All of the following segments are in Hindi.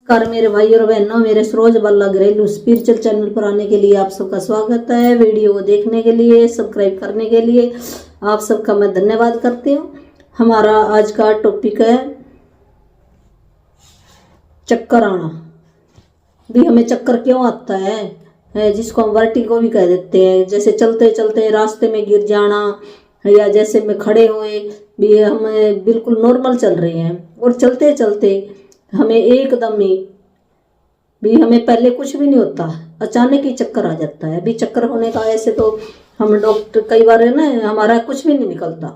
नमस्कार मेरे भाई और बहनों, मेरे सरोज बाला घरेलू स्पिरिचुअल चैनल पर आने के लिए आप सबका स्वागत है। वीडियो को देखने के लिए, सब्सक्राइब करने के लिए आप सबका मैं धन्यवाद करती हूँ। हमारा आज का टॉपिक है चक्कर आना। भी हमें चक्कर क्यों आता है, जिसको हम वर्टिगो भी कह देते हैं। जैसे चलते चलते रास्ते में गिर जाना, या जैसे में खड़े हुए भी हम बिल्कुल नॉर्मल चल रहे हैं और चलते चलते हमें एकदम ही भी हमें पहले कुछ भी नहीं होता, अचानक ही चक्कर आ जाता है। भी चक्कर होने का ऐसे तो हम डॉक्टर कई बार है ना, हमारा कुछ भी नहीं निकलता।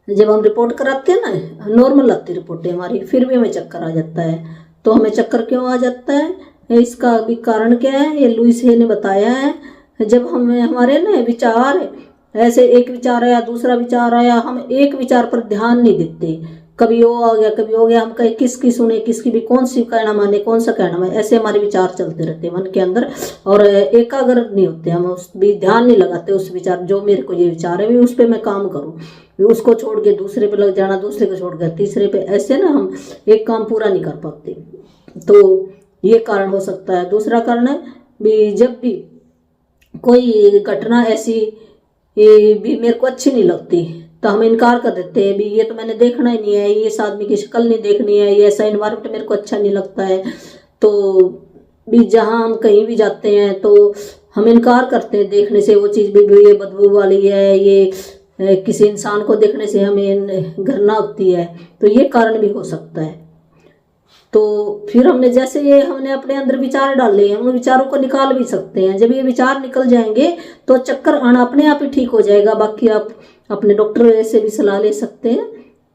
जब हम रिपोर्ट कराते हैं ना, नॉर्मल आती रिपोर्टें हमारी, फिर भी हमें चक्कर आ जाता है। तो हमें चक्कर क्यों आ जाता है, इसका भी कारण क्या है, ये लुईस हे ने बताया है। जब हमें हमारे ना विचार ऐसे, एक विचार आया, दूसरा विचार आया, हम एक विचार पर ध्यान नहीं देते। कभी वो आ गया, कभी हो गया, हम कहीं किसकी सुने, किसकी भी, कौन सी कहना माने, कौन सा कहना माने, ऐसे हमारे विचार चलते रहते हैं मन के अंदर। और एकाग्र नहीं होते हम, उस भी ध्यान नहीं लगाते उस विचार, जो मेरे को ये विचार है भी उस पर मैं काम करूँ। उसको छोड़ के दूसरे पे लग जाना, दूसरे को छोड़ कर तीसरे पे, ऐसे ना हम एक काम पूरा नहीं कर पाते। तो ये कारण हो सकता है। दूसरा कारण है भी जब भी कोई घटना ऐसी भी मेरे को अच्छी नहीं लगती तो हम इनकार कर देते हैं। भी ये तो मैंने देखना ही नहीं है, ये इस आदमी की शक्ल नहीं देखनी है, ये ऐसा इन्वायरमेंट मेरे को अच्छा नहीं लगता है। तो भी जहाँ हम कहीं भी जाते हैं तो हम इनकार करते हैं देखने से वो चीज़ भी ये बदबू वाली है, ये किसी इंसान को देखने से हमें घृणा होती है। तो ये कारण भी हो सकता है। तो फिर हमने जैसे ये हमने अपने अंदर विचार डाले हैं, उन विचारों को निकाल भी सकते हैं। जब ये विचार निकल जाएंगे तो चक्कर आना अपने आप ही ठीक हो जाएगा। बाकी आप अपने डॉक्टर से भी सलाह ले सकते हैं,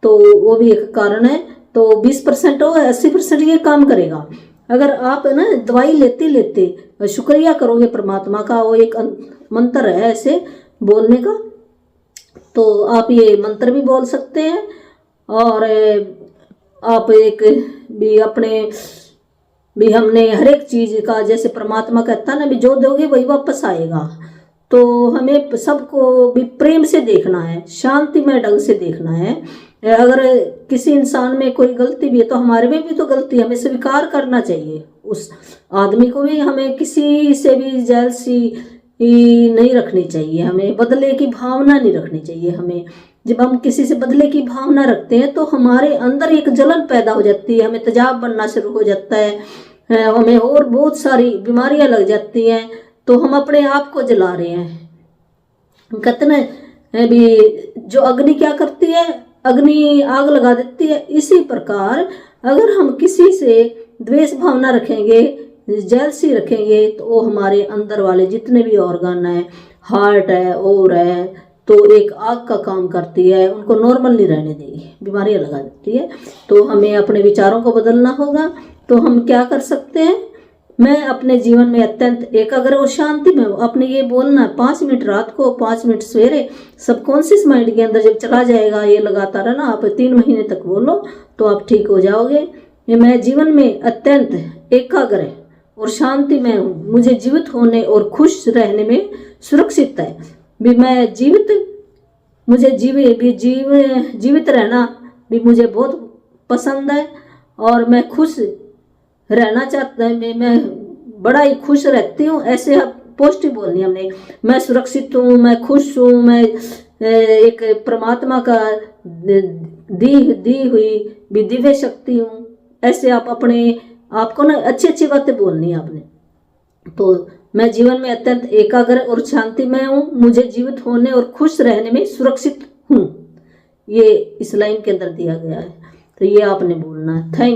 तो वो भी एक कारण है। तो 20% हो 80% ये काम करेगा। अगर आप ना दवाई लेते लेते शुक्रिया करोगे परमात्मा का, वो एक मंत्र है ऐसे बोलने का, तो आप ये मंत्र भी बोल सकते हैं। और आप एक भी अपने भी हमने हर एक चीज़ का, जैसे परमात्मा कहता है ना, भी जो दोगे वही वापस आएगा। तो हमें सबको भी प्रेम से देखना है, शांतिमय ढंग से देखना है। अगर किसी इंसान में कोई गलती भी है तो हमारे में भी तो गलती है, हमें स्वीकार करना चाहिए। उस आदमी को भी, हमें किसी से भी जेलसी नहीं रखनी चाहिए, हमें बदले की भावना नहीं रखनी चाहिए। हमें जब हम किसी से बदले की भावना रखते हैं तो हमारे अंदर एक जलन पैदा हो जाती है, हमें तेजाब बनना शुरू हो जाता है, हमें और बहुत सारी बीमारियां लग जाती हैं। तो हम अपने आप को जला रहे हैं। हम कहते ना भी जो अग्नि क्या करती है, अग्नि आग लगा देती है। इसी प्रकार अगर हम किसी से द्वेष भावना रखेंगे, जेलसी रखेंगे, तो वो हमारे अंदर वाले जितने भी ऑर्गन है, हार्ट है और है, तो एक आग का काम करती है, उनको नॉर्मल नहीं रहने देगी, बीमारियां लगा देती है। तो हमें अपने विचारों को बदलना होगा। तो हम क्या कर सकते हैं, मैं अपने जीवन में अत्यंत एकाग्र और शांति में हूँ। अपने ये बोलना 5 मिनट रात को, 5 मिनट सवेरे, सबकॉन्शियस माइंड के अंदर जब चला जाएगा ये लगातार है ना, आप 3 महीने तक बोलो तो आप ठीक हो जाओगे। मैं जीवन में अत्यंत एकाग्र और शांति में हूँ, मुझे जीवित होने और खुश रहने में सुरक्षित है। भी मैं मुझे जीवित रहना भी मुझे बहुत पसंद है और मैं खुश रहना चाहता है। मैं बड़ा ही खुश रहती हूँ। ऐसे पॉजिटिव बोलनी है हमने। मैं सुरक्षित हूँ, मैं खुश हूँ, मैं एक परमात्मा का दी हुई भी दिव्य शक्ति हूँ। ऐसे आप अपने आपको ना अच्छी अच्छी बातें बोलनी है आपने। तो मैं जीवन में अत्यंत एकाग्र और शांतिमय हूँ, मुझे जीवित होने और खुश रहने में सुरक्षित हूँ। ये इस लाइन के अंदर दिया गया है। तो ये आपने बोलना है। थैंक